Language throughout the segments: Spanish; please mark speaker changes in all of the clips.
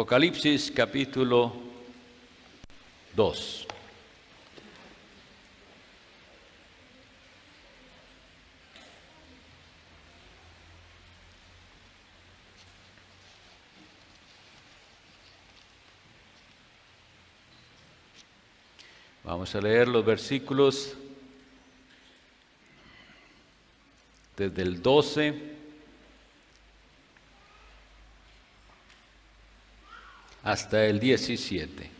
Speaker 1: Apocalipsis capítulo 2. Vamos a leer los versículos desde el 12 hasta el 17.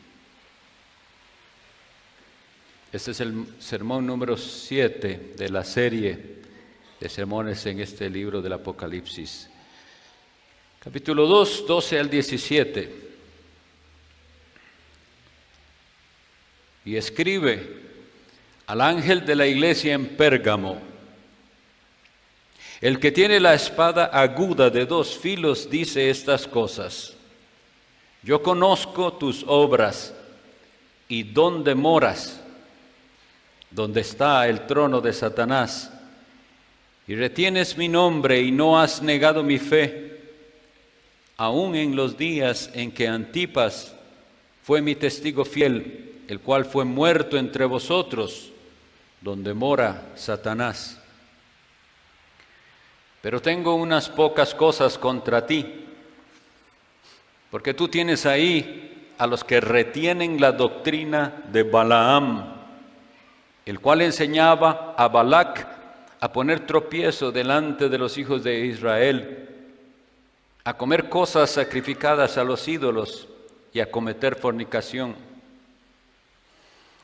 Speaker 1: Este es el sermón número 7 de la serie de sermones en este libro del Apocalipsis. Capítulo 2, 12 al 17. Y escribe al ángel de la iglesia en Pérgamo: el que tiene la espada aguda de 2 filos dice estas cosas: yo conozco tus obras y dónde moras, donde está el trono de Satanás, y retienes mi nombre y no has negado mi fe, aun en los días en que Antipas fue mi testigo fiel, el cual fue muerto entre vosotros, donde mora Satanás. Pero tengo unas pocas cosas contra ti, porque tú tienes ahí a los que retienen la doctrina de Balaam, el cual enseñaba a Balac a poner tropiezo delante de los hijos de Israel, a comer cosas sacrificadas a los ídolos y a cometer fornicación.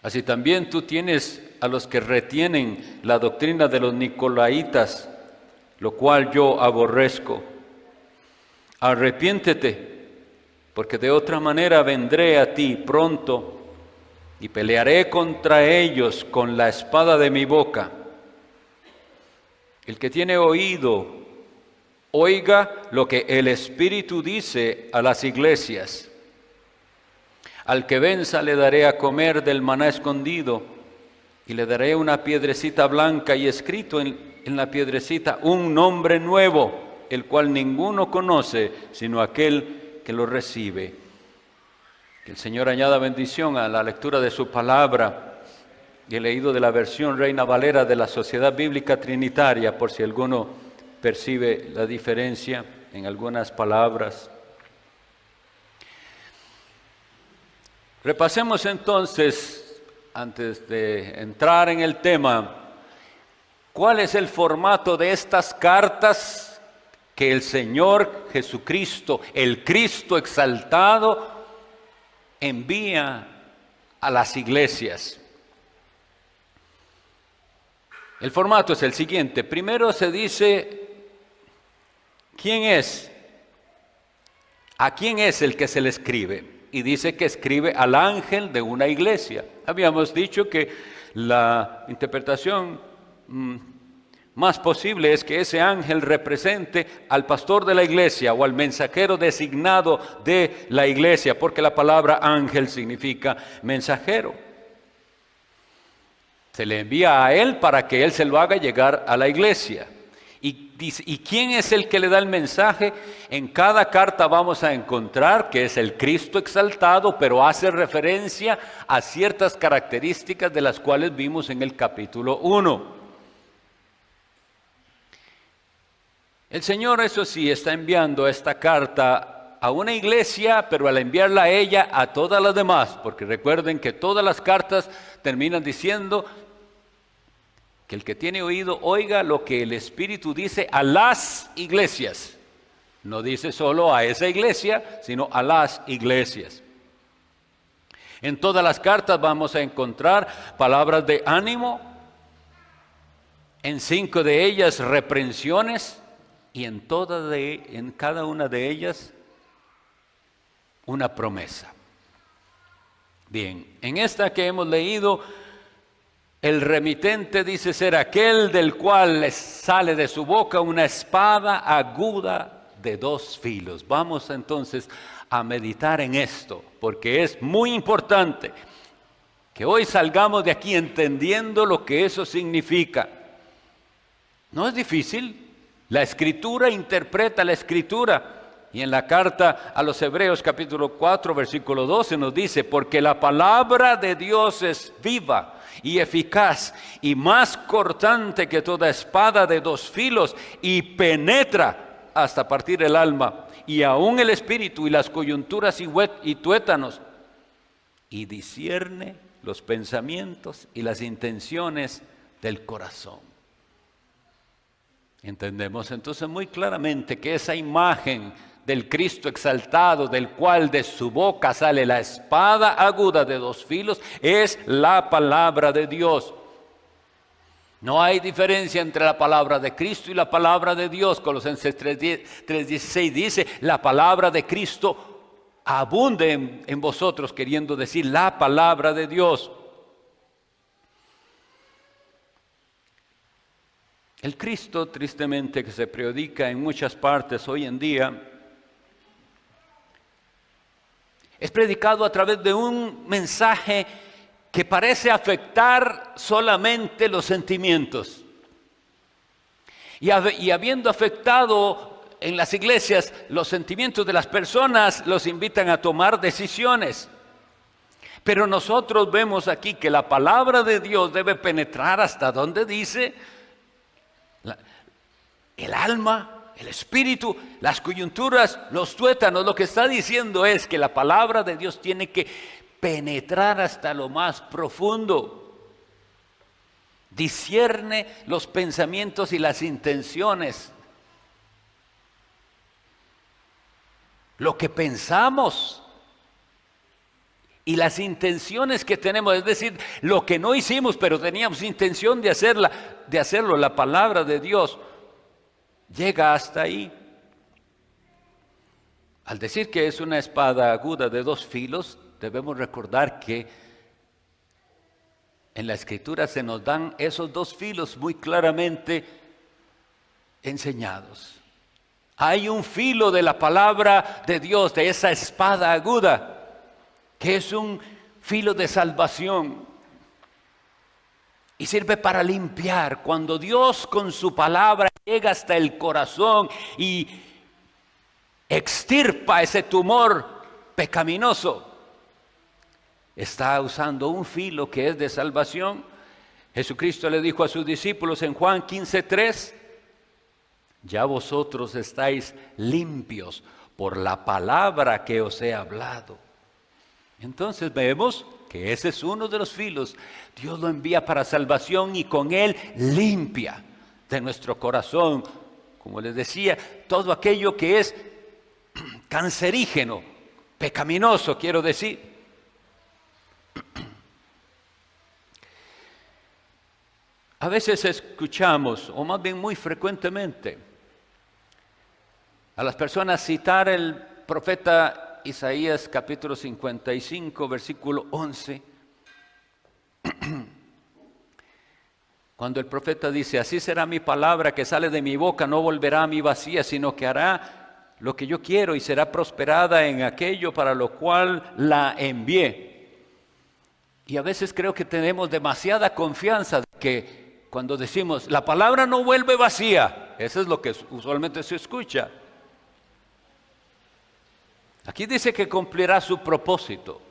Speaker 1: Así también tú tienes a los que retienen la doctrina de los nicolaitas, lo cual yo aborrezco. Arrepiéntete, porque de otra manera vendré a ti pronto y pelearé contra ellos con la espada de mi boca. El que tiene oído, oiga lo que el Espíritu dice a las iglesias. Al que venza le daré a comer del maná escondido, y le daré una piedrecita blanca y escrito en la piedrecita un nombre nuevo, el cual ninguno conoce sino aquel que lo recibe. Que el Señor añada bendición a la lectura de su palabra. Y he leído de la versión Reina Valera de la Sociedad Bíblica Trinitaria, por si alguno percibe la diferencia en algunas palabras. Repasemos entonces, antes de entrar en el tema, ¿cuál es el formato de estas cartas que el Señor Jesucristo, el Cristo exaltado, envía a las iglesias? El formato es el siguiente. Primero se dice quién es, a quién es el que se le escribe. Y dice que escribe al ángel de una iglesia. Habíamos dicho que la interpretación más posible es que ese ángel represente al pastor de la iglesia o al mensajero designado de la iglesia, porque la palabra ángel significa mensajero. Se le envía a él para que él se lo haga llegar a la iglesia. ¿Y quién es el que le da el mensaje? En cada carta vamos a encontrar que es el Cristo exaltado, pero hace referencia a ciertas características de las cuales vimos en el capítulo 1. El Señor, eso sí, está enviando esta carta a una iglesia, pero al enviarla a ella, a todas las demás, porque recuerden que todas las cartas terminan diciendo que el que tiene oído oiga lo que el Espíritu dice a las iglesias. No dice solo a esa iglesia, sino a las iglesias. En todas las cartas vamos a encontrar palabras de ánimo, en 5 de ellas reprensiones, y en cada una de ellas una promesa. Bien, en esta que hemos leído, el remitente dice ser aquel del cual sale de su boca una espada aguda de 2 filos. Vamos entonces a meditar en esto, porque es muy importante que hoy salgamos de aquí entendiendo lo que eso significa. No es difícil. La Escritura interpreta la Escritura. Y en la carta a los Hebreos capítulo 4 versículo 12 nos dice, porque la palabra de Dios es viva y eficaz y más cortante que toda espada de dos filos y penetra hasta partir el alma y aún el espíritu y las coyunturas y tuétanos y discierne los pensamientos y las intenciones del corazón. Entendemos entonces muy claramente que esa imagen del Cristo exaltado, del cual de su boca sale la espada aguda de dos filos, es la palabra de Dios. No hay diferencia entre la palabra de Cristo y la palabra de Dios. Colosenses 3:16 dice, la palabra de Cristo abunde en vosotros, queriendo decir la palabra de Dios. El Cristo, tristemente, que se predica en muchas partes hoy en día, es predicado a través de un mensaje que parece afectar solamente los sentimientos. Y habiendo afectado en las iglesias los sentimientos de las personas, los invitan a tomar decisiones. Pero nosotros vemos aquí que la palabra de Dios debe penetrar hasta donde dice el alma, el espíritu, las coyunturas, los tuétanos. Lo que está diciendo es que la palabra de Dios tiene que penetrar hasta lo más profundo. Discierne los pensamientos y las intenciones. Lo que pensamos y las intenciones que tenemos, es decir, lo que no hicimos pero teníamos intención de hacerlo, la palabra de Dios llega hasta ahí. Al decir que es una espada aguda de dos filos, debemos recordar que en la Escritura se nos dan esos dos filos muy claramente enseñados. Hay un filo de la palabra de Dios, de esa espada aguda, que es un filo de salvación y sirve para limpiar. Cuando Dios con su palabra llega hasta el corazón y extirpa ese tumor pecaminoso, está usando un filo que es de salvación. Jesucristo le dijo a sus discípulos en Juan 15:3, ya vosotros estáis limpios por la palabra que os he hablado. Entonces vemos que ese es uno de los filos. Dios lo envía para salvación y con él limpia de nuestro corazón, como les decía, todo aquello que es cancerígeno, pecaminoso, quiero decir. A veces escuchamos, o más bien muy frecuentemente, a las personas citar el profeta Isaías capítulo 55, versículo 11, cuando el profeta dice, así será mi palabra que sale de mi boca, no volverá a mí vacía, sino que hará lo que yo quiero y será prosperada en aquello para lo cual la envié. Y a veces creo que tenemos demasiada confianza de que cuando decimos, la palabra no vuelve vacía, eso es lo que usualmente se escucha. Aquí dice que cumplirá su propósito.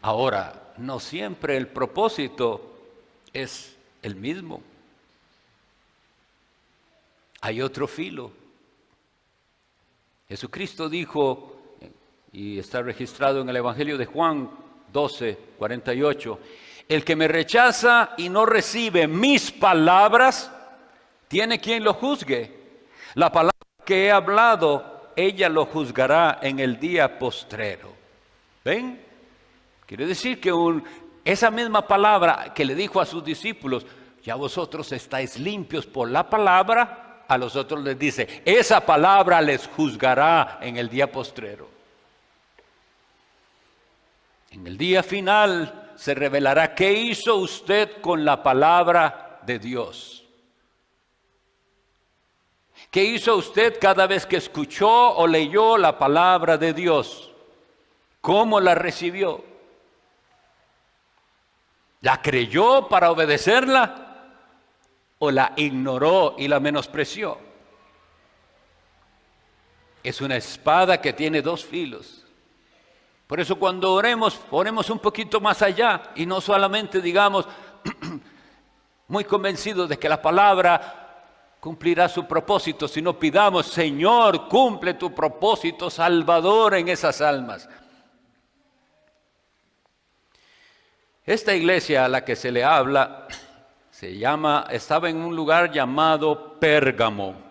Speaker 1: Ahora, no siempre el propósito es el mismo. Hay otro filo. Jesucristo dijo, y está registrado en el Evangelio de Juan 12:48, el que me rechaza y no recibe mis palabras, tiene quien lo juzgue. La palabra que he hablado, ella lo juzgará en el día postrero. ¿Ven? Quiere decir que esa misma palabra que le dijo a sus discípulos, ya vosotros estáis limpios por la palabra, a los otros les dice, esa palabra les juzgará en el día postrero. En el día final se revelará qué hizo usted con la palabra de Dios. ¿Qué hizo usted cada vez que escuchó o leyó la palabra de Dios? ¿Cómo la recibió? ¿La creyó para obedecerla o la ignoró y la menospreció? Es una espada que tiene dos filos. Por eso cuando oremos un poquito más allá y no solamente digamos muy convencidos de que la palabra cumplirá su propósito, sino pidamos: Señor, cumple tu propósito salvador en esas almas. Esta iglesia a la que se le habla estaba en un lugar llamado Pérgamo.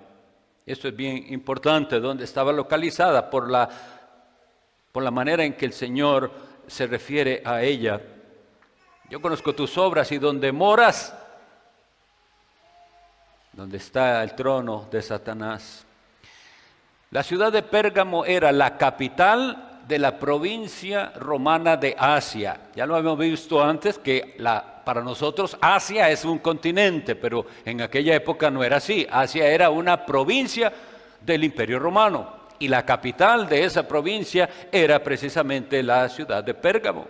Speaker 1: Esto es bien importante, donde estaba localizada por la manera en que el Señor se refiere a ella. Yo conozco tus obras y donde moras, donde está el trono de Satanás. La ciudad de Pérgamo era la capital de la provincia romana de Asia. Ya lo habíamos visto antes que para nosotros Asia es un continente, pero en aquella época no era así. Asia era una provincia del Imperio Romano y la capital de esa provincia era precisamente la ciudad de Pérgamo.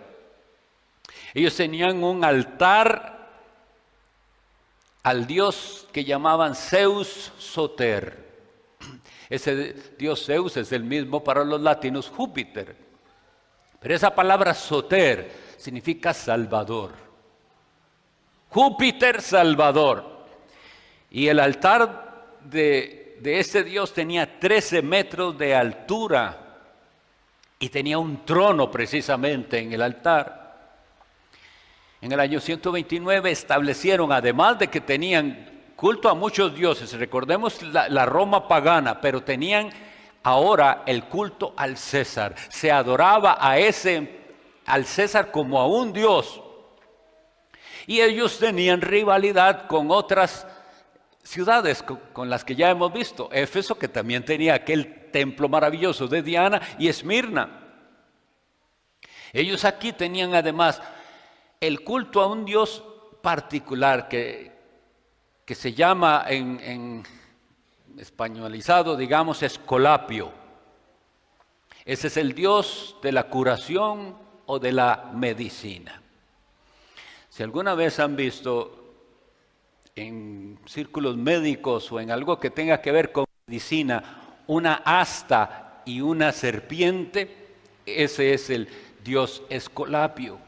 Speaker 1: Ellos tenían un altar al dios que llamaban Zeus Soter. Ese dios Zeus es el mismo para los latinos Júpiter. Pero esa palabra Soter significa Salvador. Júpiter Salvador. Y el altar de ese dios tenía 13 metros de altura y tenía un trono precisamente en el altar. En el año 129 establecieron, además de que tenían culto a muchos dioses, recordemos la Roma pagana, pero tenían ahora el culto al César. Se adoraba al César como a un dios. Y ellos tenían rivalidad con otras ciudades con las que ya hemos visto. Éfeso, que también tenía aquel templo maravilloso de Diana, y Esmirna. Ellos aquí tenían además el culto a un dios particular que se llama en españolizado, digamos, Escolapio. Ese es el dios de la curación o de la medicina. Si alguna vez han visto en círculos médicos o en algo que tenga que ver con medicina una asta y una serpiente, ese es el dios Escolapio.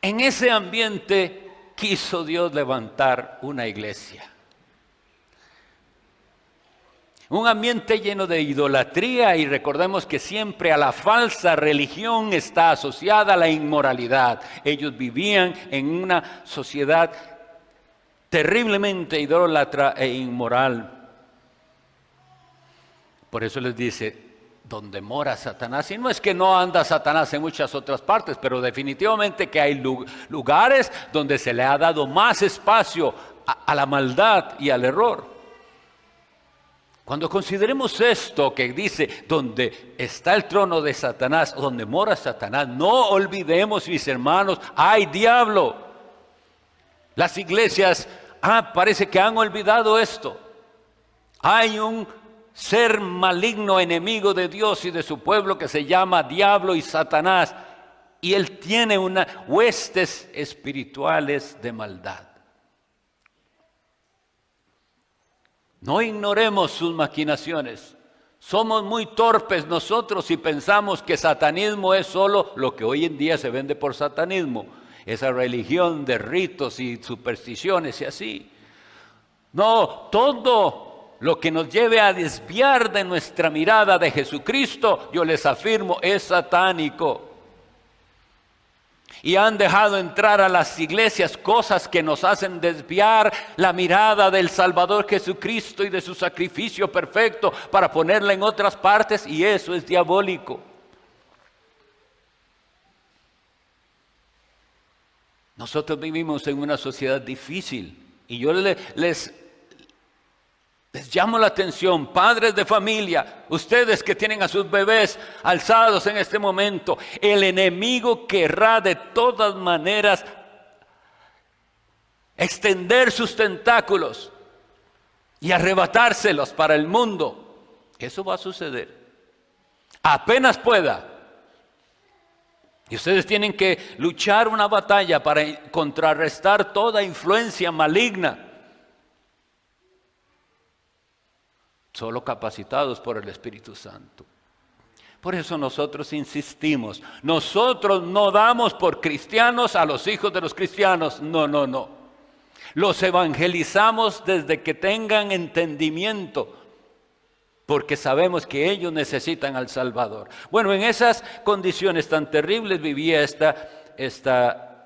Speaker 1: En ese ambiente quiso Dios levantar una iglesia. Un ambiente lleno de idolatría, y recordemos que siempre a la falsa religión está asociada la inmoralidad. Ellos vivían en una sociedad terriblemente idólatra e inmoral. Por eso les dice: donde mora Satanás. Y no es que no anda Satanás en muchas otras partes, pero definitivamente que hay lugares donde se le ha dado más espacio a la maldad y al error. Cuando consideremos esto que dice, donde está el trono de Satanás, donde mora Satanás, no olvidemos, mis hermanos, hay diablo. Las iglesias parece que han olvidado esto. Hay un ser maligno, enemigo de Dios y de su pueblo, que se llama diablo y Satanás, y él tiene huestes espirituales de maldad. No ignoremos sus maquinaciones. Somos muy torpes nosotros si pensamos que satanismo es solo lo que hoy en día se vende por satanismo, esa religión de ritos y supersticiones y así. No, todo lo que nos lleve a desviar de nuestra mirada de Jesucristo, yo les afirmo, es satánico. Y han dejado entrar a las iglesias cosas que nos hacen desviar la mirada del Salvador Jesucristo y de su sacrificio perfecto para ponerla en otras partes, y eso es diabólico. Nosotros vivimos en una sociedad difícil, y yo les llamo la atención, padres de familia, ustedes que tienen a sus bebés alzados en este momento. El enemigo querrá de todas maneras extender sus tentáculos y arrebatárselos para el mundo. Eso va a suceder apenas pueda. Y ustedes tienen que luchar una batalla para contrarrestar toda influencia maligna. solo capacitados por el Espíritu Santo. Por eso nosotros insistimos, nosotros no damos por cristianos a los hijos de los cristianos, no. Los evangelizamos desde que tengan entendimiento, porque sabemos que ellos necesitan al Salvador. Bueno, en esas condiciones tan terribles vivía esta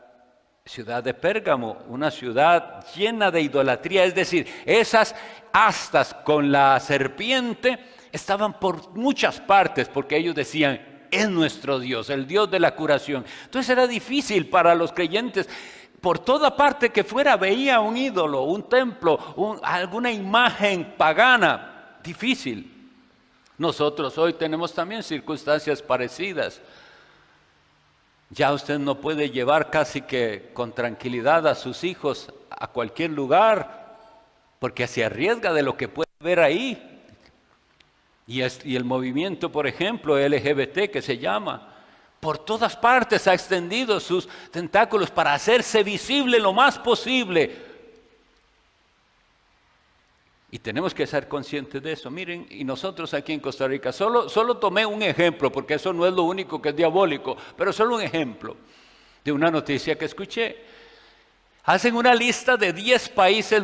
Speaker 1: ciudad de Pérgamo, una ciudad llena de idolatría, es decir, esas astas con la serpiente estaban por muchas partes, porque ellos decían, es nuestro Dios, el Dios de la curación. Entonces era difícil para los creyentes. Por toda parte que fuera veía un ídolo, un templo, alguna imagen pagana, difícil. Nosotros hoy tenemos también circunstancias parecidas. Ya usted no puede llevar casi que con tranquilidad a sus hijos a cualquier lugar, porque se arriesga de lo que puede ver ahí. Y el movimiento, por ejemplo, LGBT que se llama, por todas partes ha extendido sus tentáculos para hacerse visible lo más posible. Y tenemos que ser conscientes de eso. Miren, y nosotros aquí en Costa Rica, solo tomé un ejemplo, porque eso no es lo único que es diabólico, pero solo un ejemplo de una noticia que escuché. Hacen una lista de 10 países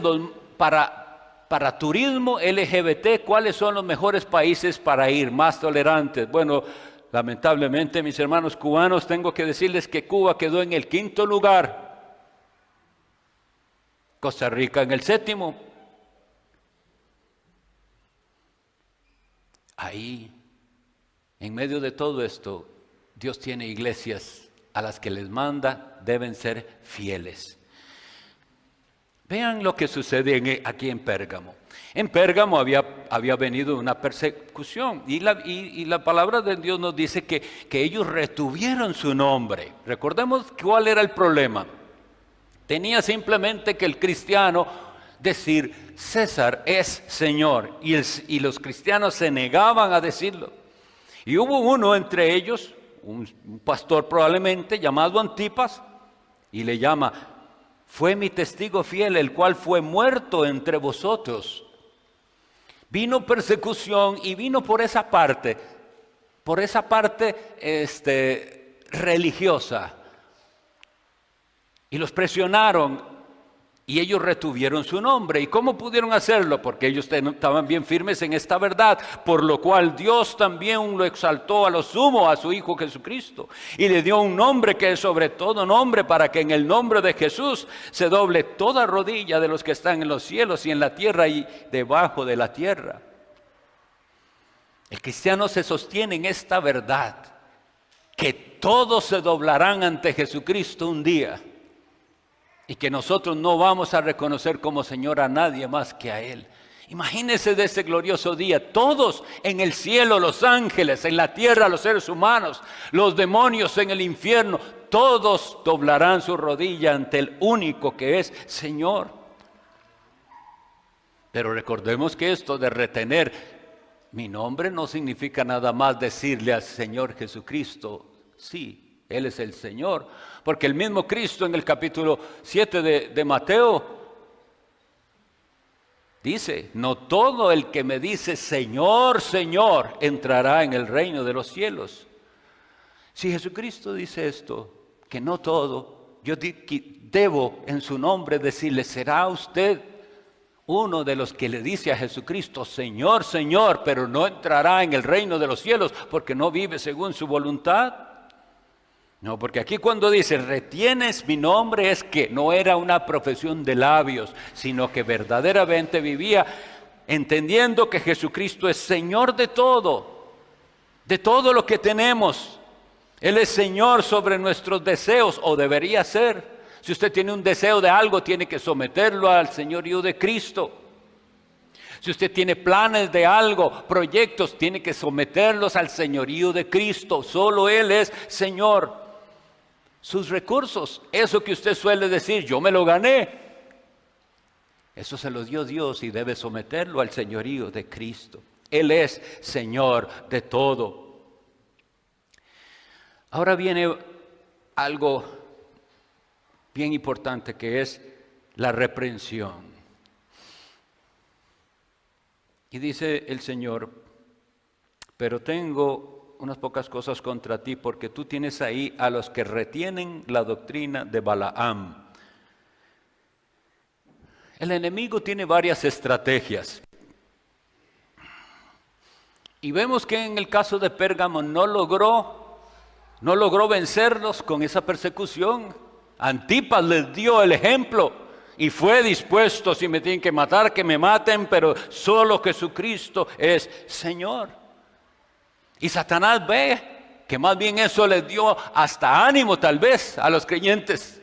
Speaker 1: para turismo LGBT, ¿cuáles son los mejores países para ir, más tolerantes? Bueno, lamentablemente, mis hermanos cubanos, tengo que decirles que Cuba quedó en el 5º lugar, Costa Rica en el 7º. Ahí, en medio de todo esto, Dios tiene iglesias a las que les manda, deben ser fieles. Vean lo que sucede aquí en Pérgamo. En Pérgamo había venido una persecución y la palabra de Dios nos dice que ellos retuvieron su nombre. Recordemos cuál era el problema. Tenía simplemente que el cristiano decir César es Señor y los cristianos se negaban a decirlo. Y hubo uno entre ellos, un pastor probablemente llamado Antipas, y le llama: fue mi testigo fiel, el cual fue muerto entre vosotros. Vino persecución y vino por esa parte religiosa. Y los presionaron y ellos retuvieron su nombre. ¿Y cómo pudieron hacerlo? Porque ellos estaban bien firmes en esta verdad, por lo cual Dios también lo exaltó a lo sumo a su Hijo Jesucristo y le dio un nombre que es sobre todo nombre, para que en el nombre de Jesús se doble toda rodilla de los que están en los cielos y en la tierra y debajo de la tierra. El cristiano se sostiene en esta verdad, que todos se doblarán ante Jesucristo un día. Y que nosotros no vamos a reconocer como Señor a nadie más que a Él. Imagínense de ese glorioso día, todos en el cielo, los ángeles, en la tierra, los seres humanos, los demonios en el infierno, todos doblarán su rodilla ante el único que es Señor. Pero recordemos que esto de retener mi nombre no significa nada más decirle al Señor Jesucristo, sí, Él es el Señor, porque el mismo Cristo en el capítulo 7 de Mateo dice: no todo el que me dice Señor, Señor, entrará en el reino de los cielos. Si Jesucristo dice esto, que no todo, yo debo en su nombre decirle: ¿será usted uno de los que le dice a Jesucristo Señor, Señor, pero no entrará en el reino de los cielos porque no vive según su voluntad? No, porque aquí cuando dice retienes mi nombre, es que no era una profesión de labios, sino que verdaderamente vivía entendiendo que Jesucristo es Señor de todo lo que tenemos. Él es Señor sobre nuestros deseos, o debería ser. Si usted tiene un deseo de algo, tiene que someterlo al señorío de Cristo. Si usted tiene planes de algo, proyectos, tiene que someterlos al señorío de Cristo. Solo Él es Señor. Sus recursos, eso que usted suele decir, yo me lo gané, eso se lo dio Dios y debe someterlo al señorío de Cristo. Él es Señor de todo. Ahora viene algo bien importante, que es la reprensión. Y dice el Señor, pero tengo unas pocas cosas contra ti, porque tú tienes ahí a los que retienen la doctrina de Balaam. El enemigo tiene varias estrategias. Y vemos que en el caso de Pérgamo no logró vencerlos con esa persecución. Antipas les dio el ejemplo y fue dispuesto, si me tienen que matar, que me maten, pero solo Jesucristo es Señor. Y Satanás ve que más bien eso les dio hasta ánimo tal vez a los creyentes.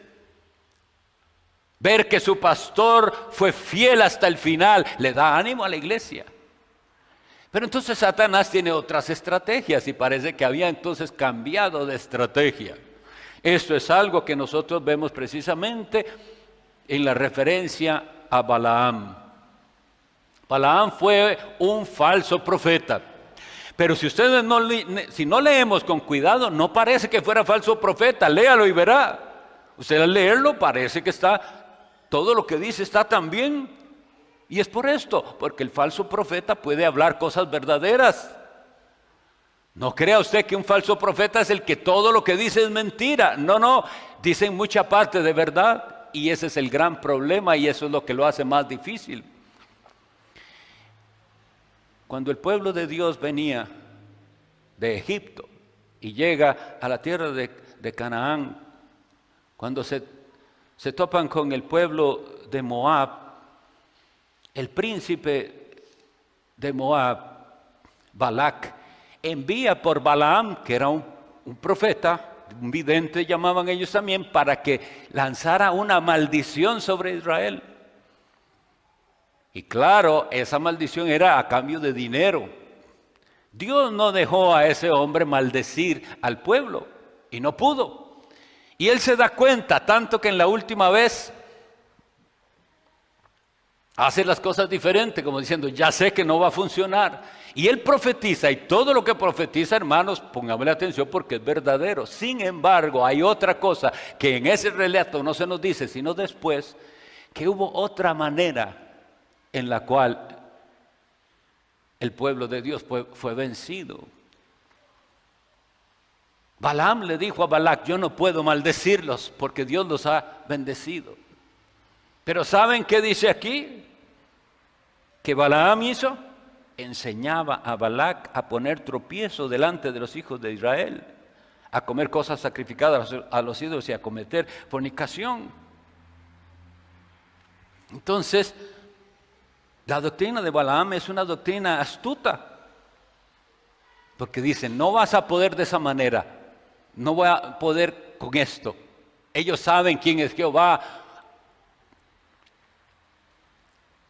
Speaker 1: Ver que su pastor fue fiel hasta el final le da ánimo a la iglesia. Pero entonces Satanás tiene otras estrategias y parece que había entonces cambiado de estrategia. Esto es algo que nosotros vemos precisamente en la referencia a Balaam. Balaam fue un falso profeta. Pero si ustedes si no leemos con cuidado, no parece que fuera falso profeta. Léalo y verá. Usted al leerlo parece que todo lo que dice está tan bien. Y es por esto, porque el falso profeta puede hablar cosas verdaderas. No crea usted que un falso profeta es el que todo lo que dice es mentira. No, dicen mucha parte de verdad. Y ese es el gran problema y eso es lo que lo hace más difícil. Cuando el pueblo de Dios venía de Egipto y llega a la tierra de Canaán, cuando se topan con el pueblo de Moab, el príncipe de Moab, Balac, envía por Balaam, que era un profeta, un vidente llamaban ellos también, para que lanzara una maldición sobre Israel. Y claro, esa maldición era a cambio de dinero. Dios no dejó a ese hombre maldecir al pueblo y no pudo. Y él se da cuenta, tanto que en la última vez hace las cosas diferentes, como diciendo, ya sé que no va a funcionar. Y él profetiza, y todo lo que profetiza, hermanos, pongámosle atención porque es verdadero. Sin embargo, hay otra cosa que en ese relato no se nos dice, sino después, que hubo otra manera en la cual el pueblo de Dios fue vencido. Balaam le dijo a Balac, yo no puedo maldecirlos porque Dios los ha bendecido. Pero ¿saben qué dice aquí? Que Balaam hizo, enseñaba a Balac a poner tropiezo delante de los hijos de Israel, a comer cosas sacrificadas a los ídolos y a cometer fornicación. Entonces, la doctrina de Balaam es una doctrina astuta, porque dicen, no vas a poder de esa manera, no voy a poder con esto. Ellos saben quién es Jehová,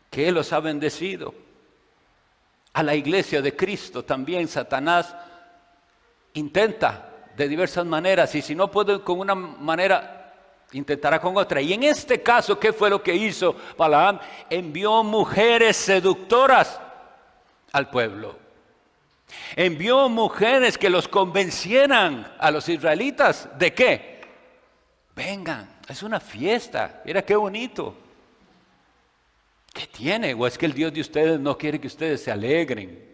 Speaker 1: que Él los ha bendecido. A la iglesia de Cristo también Satanás intenta de diversas maneras, y si no puede con una manera, intentará con otra. Y en este caso, ¿qué fue lo que hizo Balaam? Envió mujeres seductoras al pueblo. Envió mujeres que los convencieran a los israelitas. ¿De qué? Vengan, es una fiesta. Mira qué bonito. ¿Qué tiene? ¿O es que el Dios de ustedes no quiere que ustedes se alegren?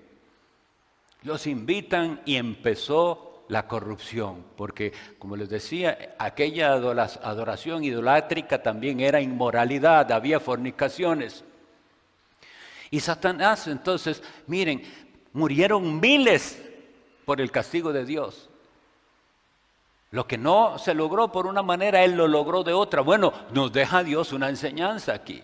Speaker 1: Los invitan y empezó la corrupción, porque como les decía, aquella adoración idolátrica también era inmoralidad, había fornicaciones. Y Satanás, entonces, miren, murieron miles por el castigo de Dios. Lo que no se logró por una manera, Él lo logró de otra. Bueno, nos deja Dios una enseñanza aquí.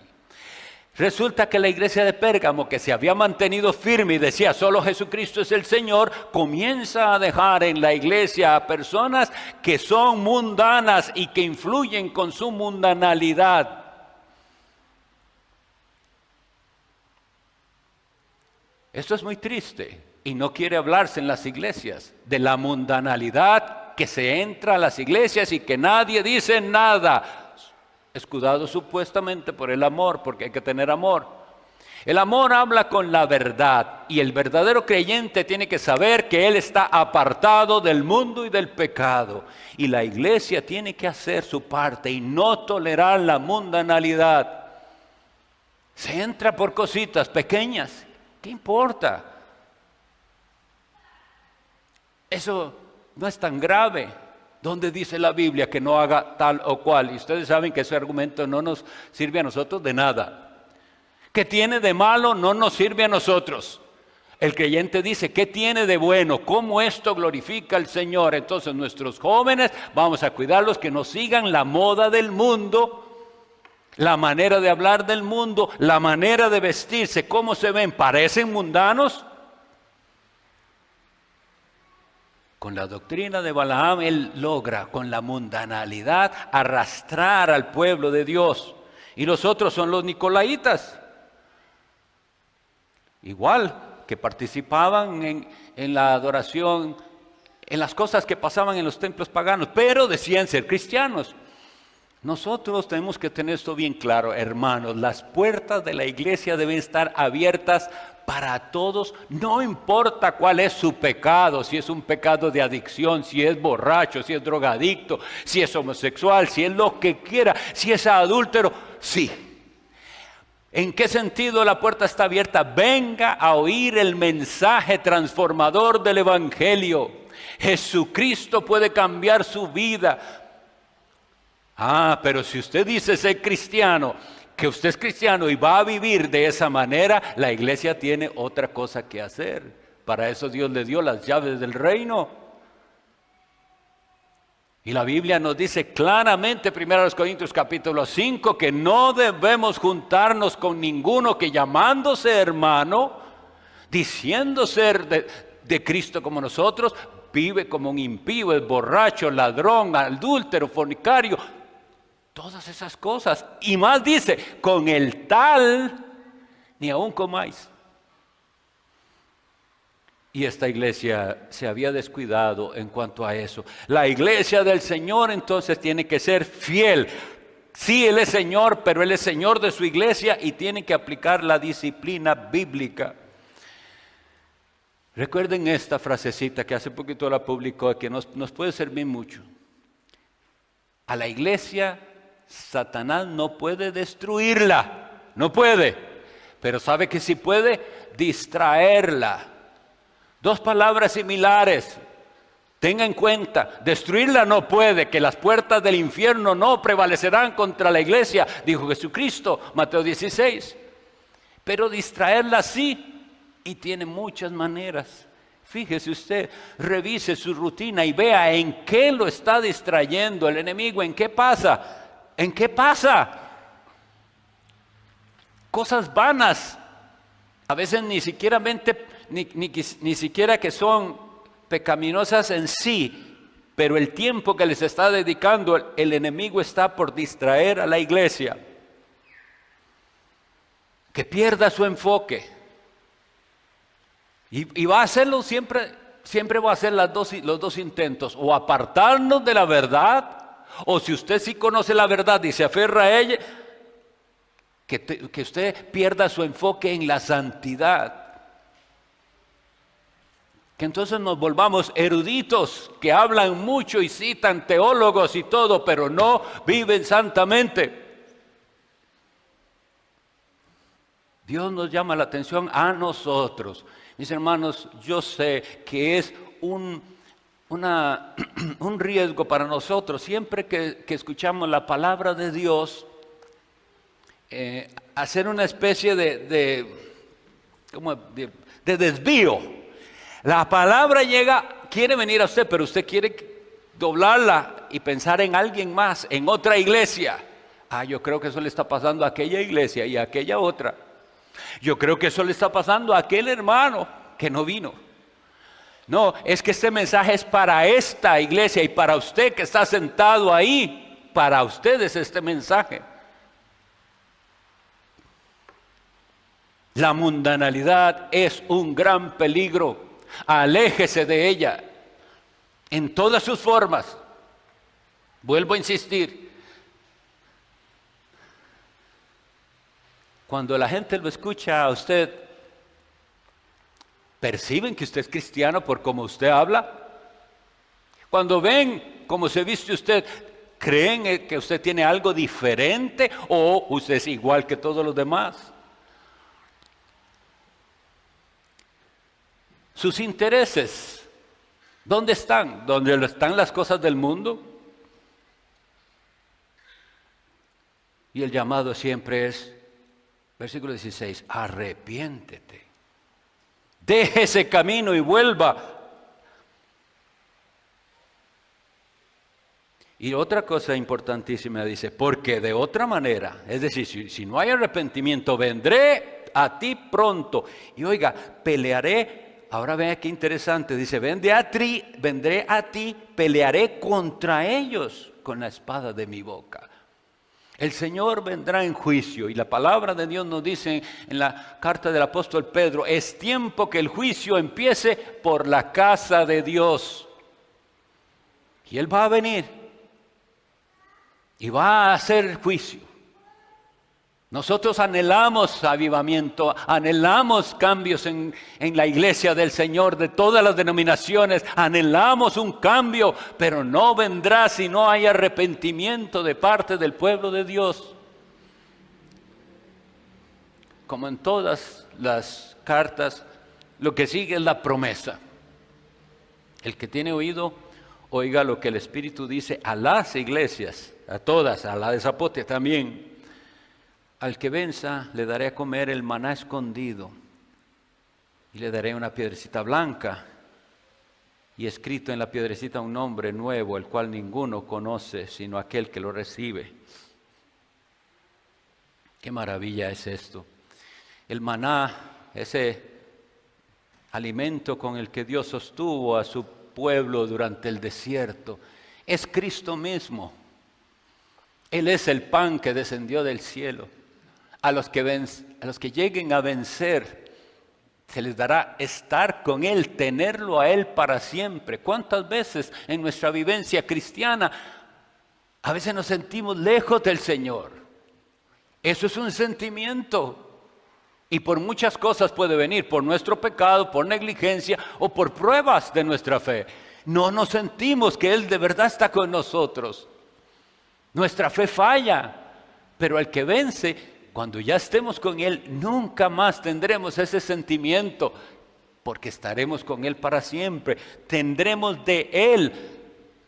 Speaker 1: Resulta que la iglesia de Pérgamo, que se había mantenido firme y decía solo Jesucristo es el Señor, comienza a dejar en la iglesia a personas que son mundanas y que influyen con su mundanalidad. Esto es muy triste y no quiere hablarse en las iglesias de la mundanalidad que se entra a las iglesias y que nadie dice nada. Escudado supuestamente por el amor, porque hay que tener amor. El amor habla con la verdad y el verdadero creyente tiene que saber que él está apartado del mundo y del pecado. Y la iglesia tiene que hacer su parte y no tolerar la mundanalidad. Se entra por cositas pequeñas ¿Qué importa? Eso no es tan grave. ¿Dónde dice la Biblia que no haga tal o cual? Y ustedes saben que ese argumento no nos sirve a nosotros de nada. ¿Qué tiene de malo? No nos sirve a nosotros. El creyente dice, ¿qué tiene de bueno? ¿Cómo esto glorifica al Señor? Entonces nuestros jóvenes vamos a cuidarlos que no sigan la moda del mundo, la manera de hablar del mundo, la manera de vestirse. ¿Cómo se ven? ¿Parecen mundanos? Con la doctrina de Balaam, él logra con la mundanalidad arrastrar al pueblo de Dios. Y los otros son los nicolaitas. Igual que participaban en la adoración, en las cosas que pasaban en los templos paganos, pero decían ser cristianos. Nosotros tenemos que tener esto bien claro, hermanos. Las puertas de la iglesia deben estar abiertas para todos, no importa cuál es su pecado, si es un pecado de adicción, si es borracho, si es drogadicto, si es homosexual, si es lo que quiera, si es adúltero, sí. ¿En qué sentido la puerta está abierta? Venga a oír el mensaje transformador del Evangelio. Jesucristo puede cambiar su vida. Pero si usted dice ser cristiano, que usted es cristiano y va a vivir de esa manera, la iglesia tiene otra cosa que hacer. Para eso Dios le dio las llaves del reino. Y la Biblia nos dice claramente, 1 Corintios capítulo 5, que no debemos juntarnos con ninguno que llamándose hermano, diciendo ser de Cristo como nosotros, vive como un impío, es borracho, ladrón, adúltero, fornicario. Todas esas cosas. Y más dice, con el tal, ni aun comáis. Y esta iglesia se había descuidado en cuanto a eso. La iglesia del Señor entonces tiene que ser fiel. Sí, Él es Señor, pero Él es Señor de su iglesia y tiene que aplicar la disciplina bíblica. Recuerden esta frasecita que hace poquito la publicó, que nos puede servir mucho. A la iglesia Satanás no puede destruirla, no puede, pero sabe que sí puede distraerla. Dos palabras similares, tenga en cuenta, destruirla no puede, que las puertas del infierno no prevalecerán contra la iglesia, dijo Jesucristo, Mateo 16, pero distraerla sí, y tiene muchas maneras. Fíjese usted, revise su rutina y vea en qué lo está distrayendo el enemigo, en qué pasa. ¿En qué pasa? Cosas vanas, a veces ni siquiera que son pecaminosas en sí, pero el tiempo que les está dedicando el enemigo está por distraer a la iglesia. Que pierda su enfoque. Y va a hacerlo siempre va a hacer los dos intentos, o apartarnos de la verdad, o si usted sí conoce la verdad y se aferra a ella, que usted pierda su enfoque en la santidad. Que entonces nos volvamos eruditos, que hablan mucho y citan teólogos y todo, pero no viven santamente. Dios nos llama la atención a nosotros. Mis hermanos, yo sé que es un riesgo para nosotros, siempre que escuchamos la palabra de Dios, hacer una especie de desvío. La palabra quiere venir a usted, pero usted quiere doblarla y pensar en alguien más, en otra iglesia. Yo creo que eso le está pasando a aquella iglesia y a aquella otra. Yo creo que eso le está pasando a aquel hermano que no vino. No, es que este mensaje es para esta iglesia y para usted que está sentado ahí. Para ustedes este mensaje. La mundanalidad es un gran peligro. Aléjese de ella en todas sus formas. Vuelvo a insistir. Cuando la gente lo escucha a usted, ¿perciben que usted es cristiano por cómo usted habla? Cuando ven cómo se viste usted, ¿creen que usted tiene algo diferente o usted es igual que todos los demás? sus intereses. ¿Dónde están? ¿Dónde están las cosas del mundo? Y el llamado siempre es, versículo 16, arrepiéntete. Deje ese camino y vuelva. Y otra cosa importantísima dice, porque de otra manera, es decir, si no hay arrepentimiento, vendré a ti pronto. Y oiga, pelearé, ahora vea qué interesante, dice, vendré a ti, pelearé contra ellos con la espada de mi boca. El Señor vendrá en juicio y la palabra de Dios nos dice en la carta del apóstol Pedro, es tiempo que el juicio empiece por la casa de Dios. Y Él va a venir y va a hacer juicio. Nosotros anhelamos avivamiento, anhelamos cambios en la iglesia del Señor, de todas las denominaciones, anhelamos un cambio, pero no vendrá si no hay arrepentimiento de parte del pueblo de Dios. Como en todas las cartas, lo que sigue es la promesa. El que tiene oído, oiga lo que el Espíritu dice a las iglesias, a todas, a la de Zapote también. Al que venza le daré a comer el maná escondido y le daré una piedrecita blanca y escrito en la piedrecita un nombre nuevo, el cual ninguno conoce sino aquel que lo recibe. Qué maravilla es esto. El maná, ese alimento con el que Dios sostuvo a su pueblo durante el desierto, es Cristo mismo. Él es el pan que descendió del cielo. A los que lleguen a vencer, se les dará estar con Él, tenerlo a Él para siempre. ¿Cuántas veces en nuestra vivencia cristiana a veces nos sentimos lejos del Señor? Eso es un sentimiento. Y por muchas cosas puede venir, por nuestro pecado, por negligencia o por pruebas de nuestra fe. No nos sentimos que Él de verdad está con nosotros. Nuestra fe falla, pero el que vence, cuando ya estemos con Él, nunca más tendremos ese sentimiento, porque estaremos con Él para siempre. Tendremos de Él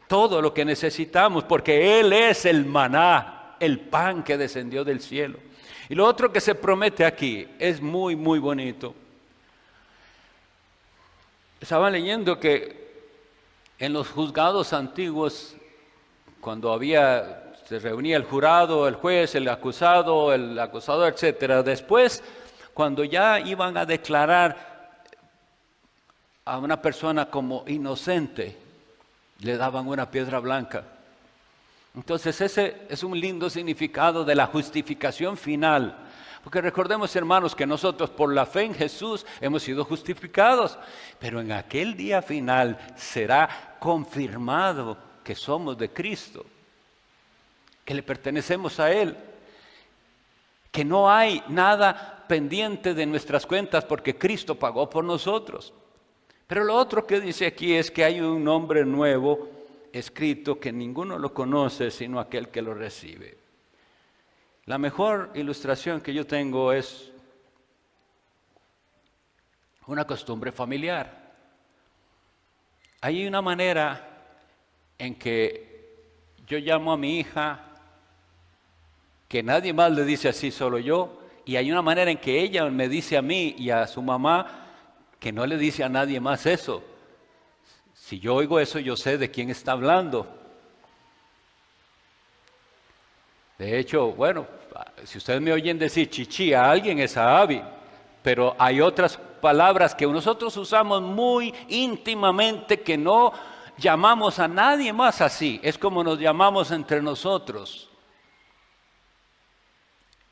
Speaker 1: todo lo que necesitamos, porque Él es el maná, el pan que descendió del cielo. Y lo otro que se promete aquí es muy, muy bonito. Estaba leyendo que en los juzgados antiguos, cuando se reunía el jurado, el juez, el acusador, etcétera. Después, cuando ya iban a declarar a una persona como inocente, le daban una piedra blanca. Entonces ese es un lindo significado de la justificación final. Porque recordemos, hermanos, que nosotros por la fe en Jesús hemos sido justificados. Pero en aquel día final será confirmado que somos de Cristo, que le pertenecemos a Él, que no hay nada pendiente de nuestras cuentas porque Cristo pagó por nosotros. Pero lo otro que dice aquí es que hay un nombre nuevo escrito que ninguno lo conoce sino aquel que lo recibe. La mejor ilustración que yo tengo es una costumbre familiar. Hay una manera en que yo llamo a mi hija, que nadie más le dice así, solo yo, y hay una manera en que ella me dice a mí y a su mamá que no le dice a nadie más eso. Si yo oigo eso, yo sé de quién está hablando. De hecho, bueno, si ustedes me oyen decir chichi a alguien, es a Abby, pero hay otras palabras que nosotros usamos muy íntimamente que no llamamos a nadie más así. Es como nos llamamos entre nosotros.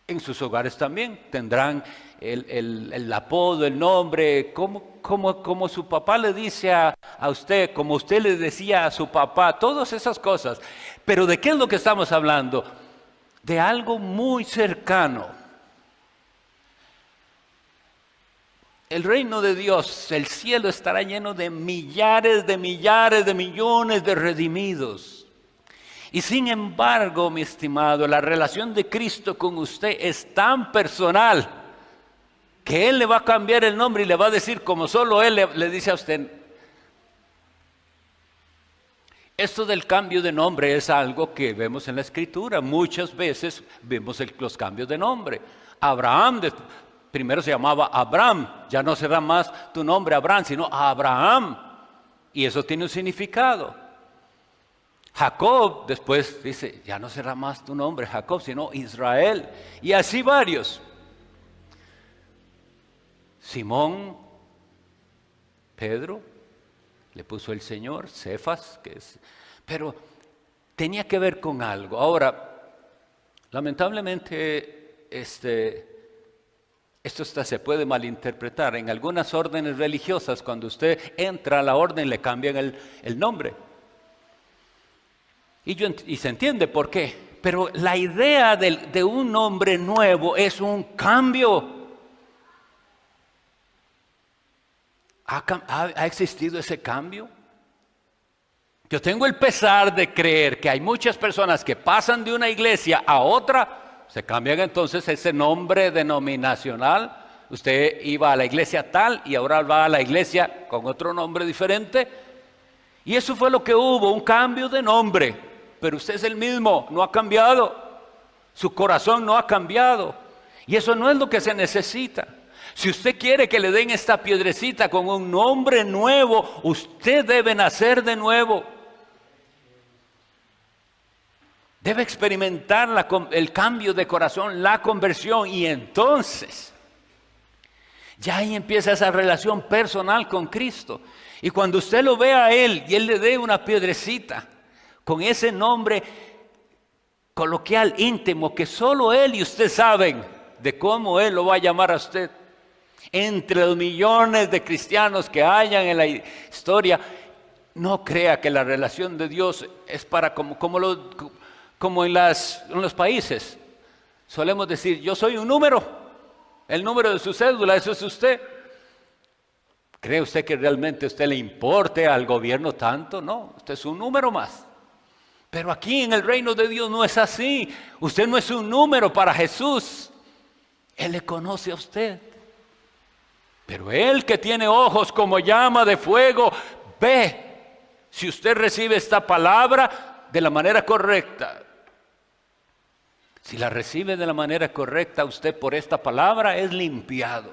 Speaker 1: En sus hogares también tendrán el apodo, el nombre, como su papá le dice a usted, como usted le decía a su papá, todas esas cosas. Pero ¿de qué es lo que estamos hablando? De algo muy cercano. El reino de Dios, el cielo estará lleno de millares, de millones de redimidos. Y sin embargo, mi estimado, la relación de Cristo con usted es tan personal que Él le va a cambiar el nombre y le va a decir como solo Él le dice a usted. Esto del cambio de nombre es algo que vemos en la Escritura. Muchas veces vemos los cambios de nombre. Abraham, primero se llamaba Abram, ya no será más tu nombre Abraham, sino Abraham. Y eso tiene un significado. Jacob, después dice, ya no será más tu nombre Jacob, sino Israel. Y así varios. Simón, Pedro, le puso el Señor, Cefas, pero tenía que ver con algo. Ahora, lamentablemente, esto se puede malinterpretar. En algunas órdenes religiosas, cuando usted entra a la orden, le cambian el nombre. Y se entiende por qué. Pero la idea de un nombre nuevo es un cambio. ¿Ha existido ese cambio? Yo tengo el pesar de creer que hay muchas personas que pasan de una iglesia a otra, se cambian entonces ese nombre denominacional. Usted iba a la iglesia tal y ahora va a la iglesia con otro nombre diferente. Y eso fue lo que hubo, un cambio de nombre. Pero usted es el mismo, no ha cambiado. Su corazón no ha cambiado. Y eso no es lo que se necesita. Si usted quiere que le den esta piedrecita con un nombre nuevo, usted debe nacer de nuevo. Debe experimentar el cambio de corazón, la conversión, y entonces ya ahí empieza esa relación personal con Cristo. Y cuando usted lo ve a Él y Él le dé una piedrecita con ese nombre coloquial, íntimo, que solo Él y usted saben de cómo Él lo va a llamar a usted. Entre los millones de cristianos que hayan en la historia, no crea que la relación de Dios es para como en los países. Solemos decir, yo soy un número, el número de su cédula, eso es usted. ¿Cree usted que realmente a usted le importe al gobierno tanto? No, usted es un número más. Pero aquí en el reino de Dios no es así. Usted no es un número para Jesús. Él le conoce a usted. Pero Él, que tiene ojos como llama de fuego, ve si usted recibe esta palabra de la manera correcta. Si la recibe de la manera correcta, usted por esta palabra es limpiado.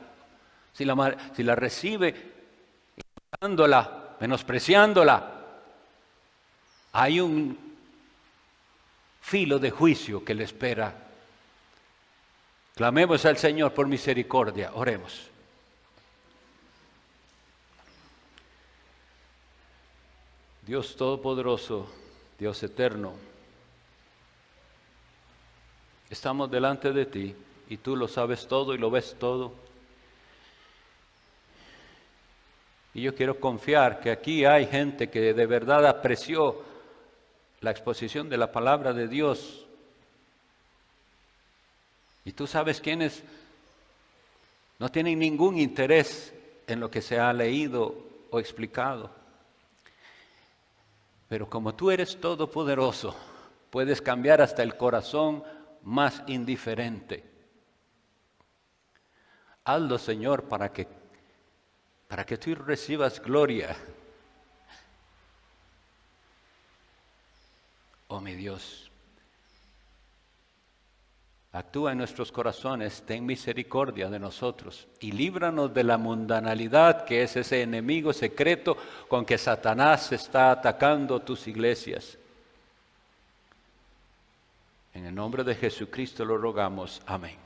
Speaker 1: Si la recibe ignorándola, menospreciándola, hay un filo de juicio que le espera. Clamemos al Señor por misericordia, oremos. Dios Todopoderoso, Dios Eterno, estamos delante de ti y tú lo sabes todo y lo ves todo. Y yo quiero confiar que aquí hay gente que de verdad apreció la exposición de la palabra de Dios. Y tú sabes quiénes no tienen ningún interés en lo que se ha leído o explicado. Pero como tú eres todopoderoso, puedes cambiar hasta el corazón más indiferente. Hazlo, Señor, para que tú recibas gloria. Oh mi Dios, actúa en nuestros corazones, ten misericordia de nosotros y líbranos de la mundanalidad que es ese enemigo secreto con que Satanás está atacando tus iglesias. En el nombre de Jesucristo lo rogamos. Amén.